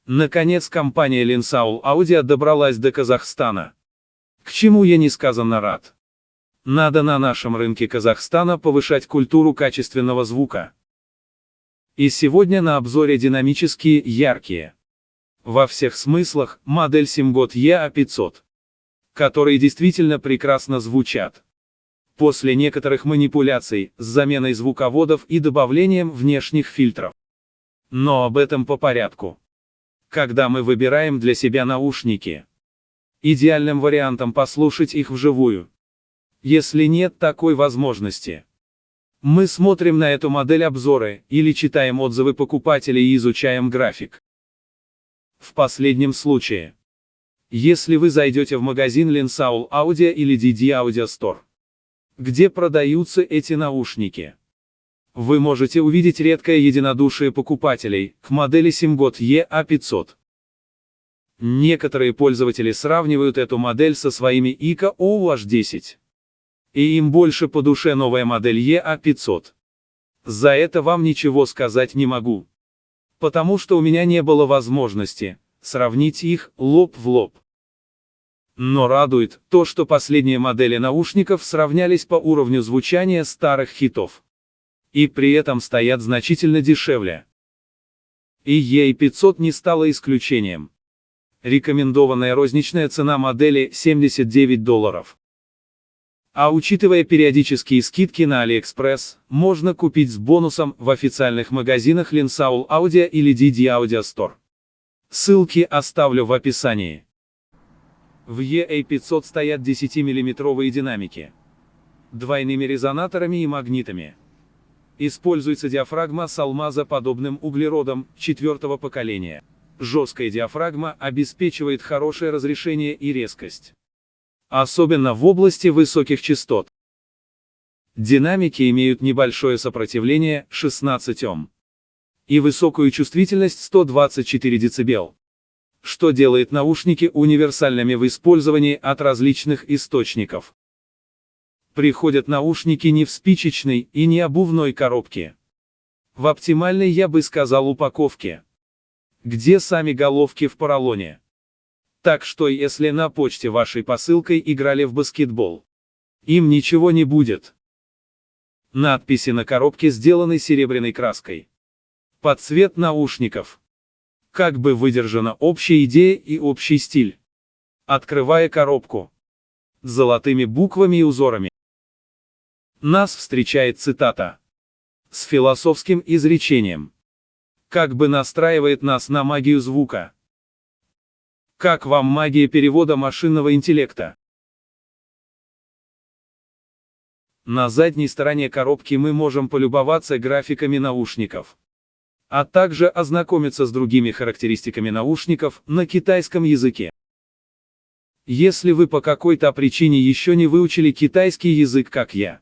Наконец компания Linsaul Audio добралась до Казахстана. К чему я несказанно рад. Надо на нашем рынке Казахстана повышать культуру качественного звука. И сегодня на обзоре динамические, яркие, во всех смыслах, модель Simgot EA500, которые действительно прекрасно звучат. После некоторых манипуляций с заменой звуководов и добавлением внешних фильтров. Но об этом по порядку. Когда мы выбираем для себя наушники, идеальным вариантом послушать их вживую. Если нет такой возможности, мы смотрим на эту модель обзоры, или читаем отзывы покупателей и изучаем график. В последнем случае, если вы зайдете в магазин Linsaul Audio или DD Audio Store, где продаются эти наушники, вы можете увидеть редкое единодушие покупателей к модели Simgot EA500. Некоторые пользователи сравнивают эту модель со своими ICA OUH10. И им больше по душе новая модель EA500. За это вам ничего сказать не могу. Потому что у меня не было возможности сравнить их лоб в лоб. Но радует то, что последние модели наушников сравнялись по уровню звучания старых хитов. И при этом стоят значительно дешевле. И EA500 не стала исключением. Рекомендованная розничная цена модели $79. А учитывая периодические скидки на AliExpress, можно купить с бонусом в официальных магазинах Linsaul Audio или DD Audio Store. Ссылки оставлю в описании. В EA500 стоят 10-мм динамики. Двойными резонаторами и магнитами. Используется диафрагма с алмазоподобным углеродом 4-го поколения. Жесткая диафрагма обеспечивает хорошее разрешение и резкость. Особенно в области высоких частот. Динамики имеют небольшое сопротивление 16 Ом. И высокую чувствительность 124 дБ. Что делает наушники универсальными в использовании от различных источников. Приходят наушники не в спичечной и не обувной коробке. В оптимальной, я бы сказал, упаковке, где сами головки в поролоне. Так что если на почте вашей посылкой играли в баскетбол, им ничего не будет. Надписи на коробке сделаны серебряной краской. Под цвет наушников. Как бы выдержана общая идея и общий стиль. Открывая коробку с золотыми буквами и узорами, нас встречает цитата с философским изречением. Как бы настраивает нас на магию звука. Как вам магия перевода машинного интеллекта? На задней стороне коробки мы можем полюбоваться графиками наушников, а также ознакомиться с другими характеристиками наушников на китайском языке. Если вы по какой-то причине еще не выучили китайский язык, как я,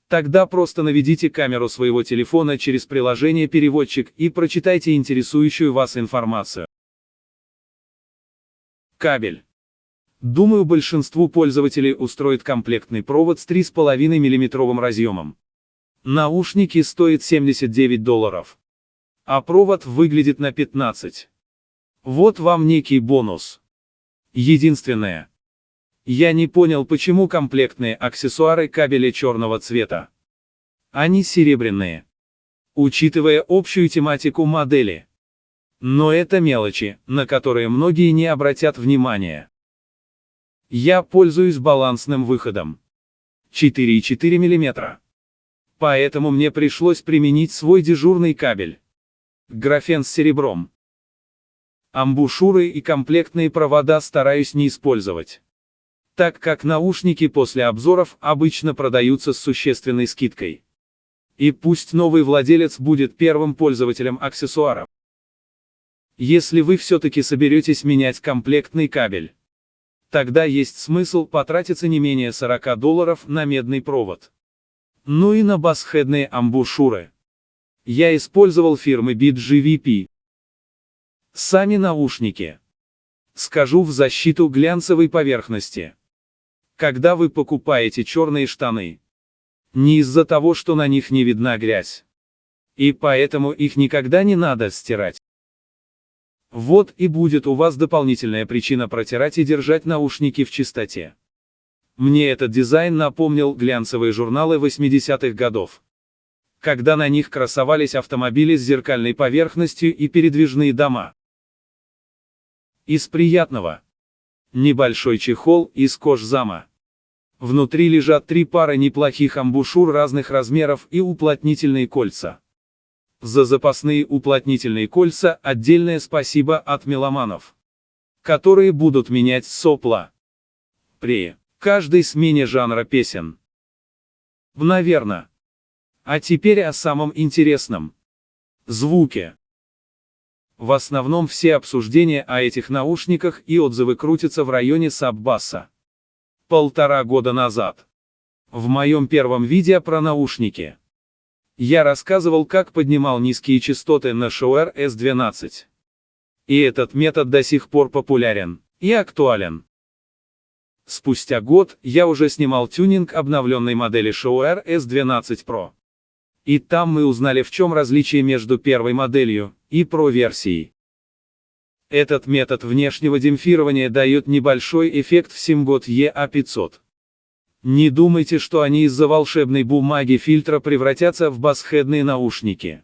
тогда просто наведите камеру своего телефона через приложение «Переводчик» и прочитайте интересующую вас информацию. Кабель. Думаю, большинству пользователей устроит комплектный провод с 3,5 мм разъемом. Наушники стоят $79. А провод выглядит на 15. Вот вам некий бонус. Единственное. Я не понял, почему комплектные аксессуары кабеля черного цвета. Они серебряные. Учитывая общую тематику модели. Но это мелочи, на которые многие не обратят внимания. Я пользуюсь балансным выходом. 4,4 мм. Поэтому мне пришлось применить свой дежурный кабель. Графен с серебром. Амбушюры и комплектные провода стараюсь не использовать, так как наушники после обзоров обычно продаются с существенной скидкой. И пусть новый владелец будет первым пользователем аксессуаров. Если вы все-таки соберетесь менять комплектный кабель, тогда есть смысл потратиться не менее $40 на медный провод. Ну и на басхедные амбушюры. Я использовал фирмы BitGVP. Сами наушники. Скажу в защиту глянцевой поверхности. Когда вы покупаете черные штаны, не из-за того, что на них не видна грязь, и поэтому их никогда не надо стирать. Вот и будет у вас дополнительная причина протирать и держать наушники в чистоте. Мне этот дизайн напомнил глянцевые журналы 80-х годов, когда на них красовались автомобили с зеркальной поверхностью и передвижные дома. Из приятного. Небольшой чехол из кожзама. Внутри лежат 3 пары неплохих амбушюр разных размеров и уплотнительные кольца. За запасные уплотнительные кольца отдельное спасибо от меломанов, которые будут менять сопла при каждой смене жанра песен. Наверно. А теперь о самом интересном. Звуке. В основном все обсуждения о этих наушниках и отзывы крутятся в районе саб-баса. 1,5 года назад. В моем первом видео про наушники я рассказывал, как поднимал низкие частоты на Shure S12. И этот метод до сих пор популярен и актуален. Спустя год я уже снимал тюнинг обновленной модели Shure S12 Pro. И там мы узнали, в чем различие между первой моделью и Pro версией. Этот метод внешнего демпфирования дает небольшой эффект в Симгот EA500. Не думайте, что они из-за волшебной бумаги фильтра превратятся в басхедные наушники.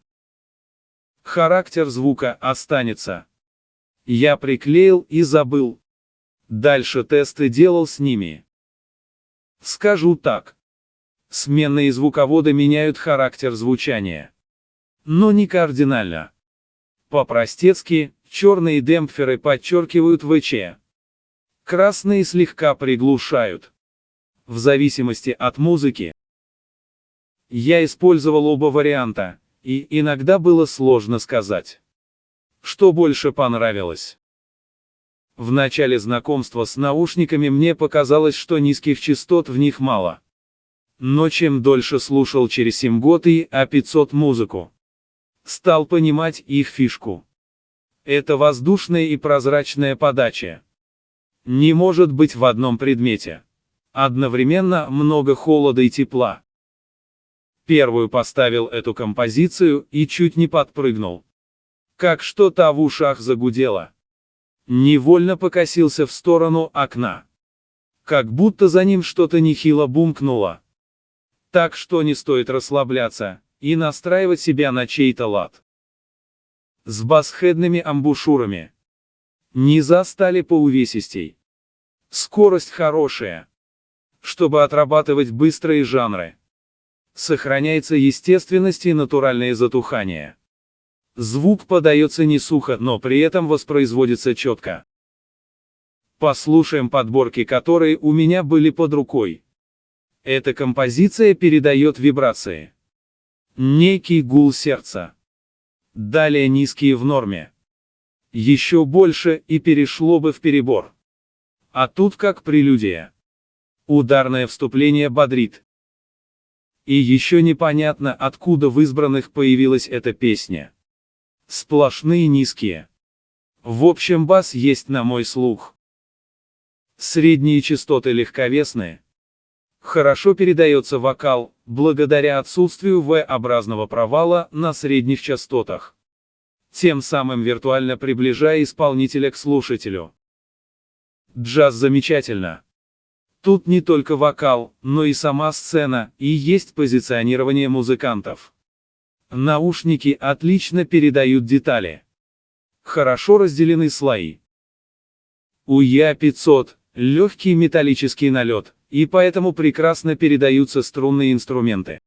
Характер звука останется. Я приклеил и забыл. Дальше тесты делал с ними. Скажу так. Сменные звуководы меняют характер звучания. Но не кардинально. По-простецки, черные демпферы подчеркивают ВЧ. Красные слегка приглушают. В зависимости от музыки. Я использовал оба варианта, и иногда было сложно сказать, что больше понравилось. В начале знакомства с наушниками мне показалось, что низких частот в них мало. Но чем дольше слушал через Симгот и EA500 музыку, стал понимать их фишку. Это воздушная и прозрачная подача. Не может быть в одном предмете одновременно много холода и тепла. Первую поставил эту композицию и чуть не подпрыгнул. Как что-то в ушах загудело. Невольно покосился в сторону окна. Как будто за ним что-то нехило бумкнуло. Так что не стоит расслабляться и настраивать себя на чей-то лад. С басхедными амбушюрами. Низа стали поувесистей. Скорость хорошая. Чтобы отрабатывать быстрые жанры. Сохраняется естественность и натуральное затухание. Звук подается не сухо, но при этом воспроизводится четко. Послушаем подборки, которые у меня были под рукой. Эта композиция передает вибрации. Некий гул сердца. Далее низкие в норме. Еще больше и перешло бы в перебор. А тут как прелюдия. Ударное вступление бодрит. И еще непонятно, откуда в избранных появилась эта песня. Сплошные низкие. В общем, бас есть на мой слух. Средние частоты легковесные. Хорошо передается вокал, благодаря отсутствию V-образного провала на средних частотах. Тем самым виртуально приближая исполнителя к слушателю. Джаз замечательно. Тут не только вокал, но и сама сцена, и есть позиционирование музыкантов. Наушники отлично передают детали. Хорошо разделены слои. У EA500 легкий металлический налет, и поэтому прекрасно передаются струнные инструменты.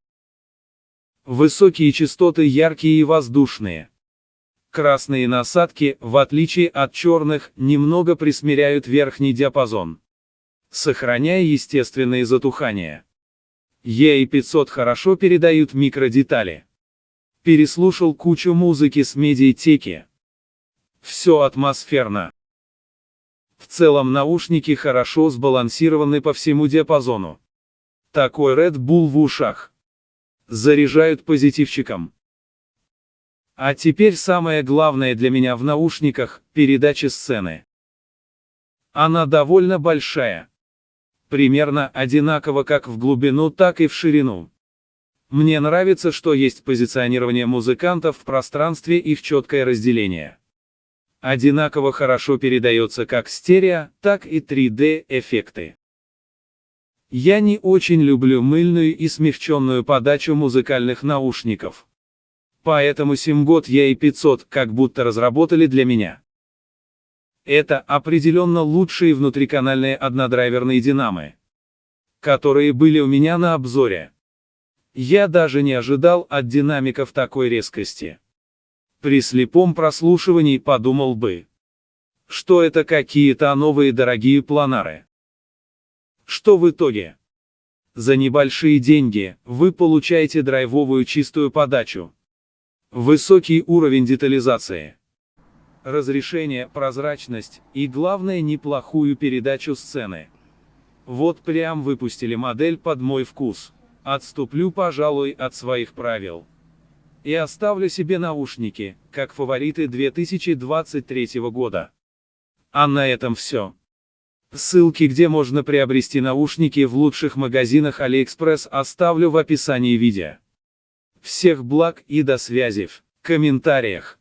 Высокие частоты яркие и воздушные. Красные насадки, в отличие от черных, немного присмиряют верхний диапазон, сохраняя естественное затухание. EA500 хорошо передают микродетали. Переслушал кучу музыки с медиатеки. Все атмосферно. В целом наушники хорошо сбалансированы по всему диапазону. Такой Red Bull в ушах. Заряжают позитивчиком. А теперь самое главное для меня в наушниках – передача сцены. Она довольно большая. Примерно одинаково как в глубину, так и в ширину. Мне нравится, что есть позиционирование музыкантов в пространстве и их четкое разделение. Одинаково хорошо передается как стерео, так и 3D эффекты. Я не очень люблю мыльную и смягченную подачу музыкальных наушников. Поэтому Simgod EA500 как будто разработали для меня. Это определенно лучшие внутриканальные однодрайверные динамы, которые были у меня на обзоре. Я даже не ожидал от динамиков такой резкости. При слепом прослушивании подумал бы, что это какие-то новые дорогие планары. Что в итоге? За небольшие деньги вы получаете драйвовую чистую подачу, высокий уровень детализации, разрешение, прозрачность и, главное, неплохую передачу сцены. Вот прям выпустили модель под мой вкус. Отступлю, пожалуй, от своих правил и оставлю себе наушники, как фавориты 2023 года. А на этом все. Ссылки, где можно приобрести наушники в лучших магазинах AliExpress, оставлю в описании видео. Всех благ и до связи в комментариях.